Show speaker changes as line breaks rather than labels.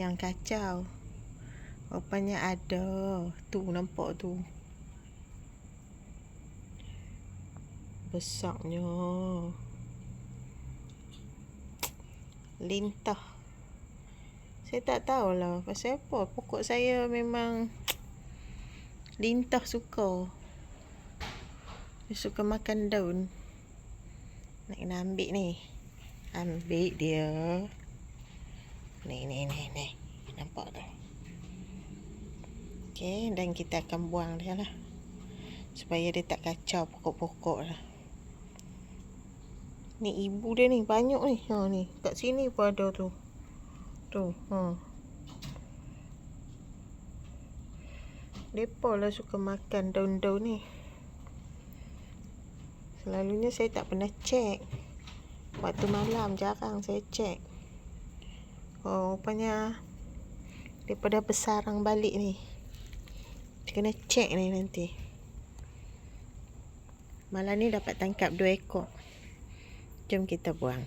yang kacau. Rupanya ada. Tu nampak tu. Besarnya. Lintah. Saya tak tahulah pasal apa. Pokok saya memang lintah suka. Dia suka makan daun. Nak kena ambil ni. Ambil dia. Ni. Nampak tak? Okey, dan kita akan buang dia lah. Supaya dia tak kacau pokok-pokok lah. Ni ibu dia ni banyak ni. Ni kat sini pun ada tu. Tu. Depa lah suka makan daun-daun ni. Selalunya saya tak pernah cek. Waktu malam jarang saya cek. Rupanya daripada bersarang balik ni. Kena cek ni nanti. Malam ni dapat tangkap 2 ekor. Jom kita buang.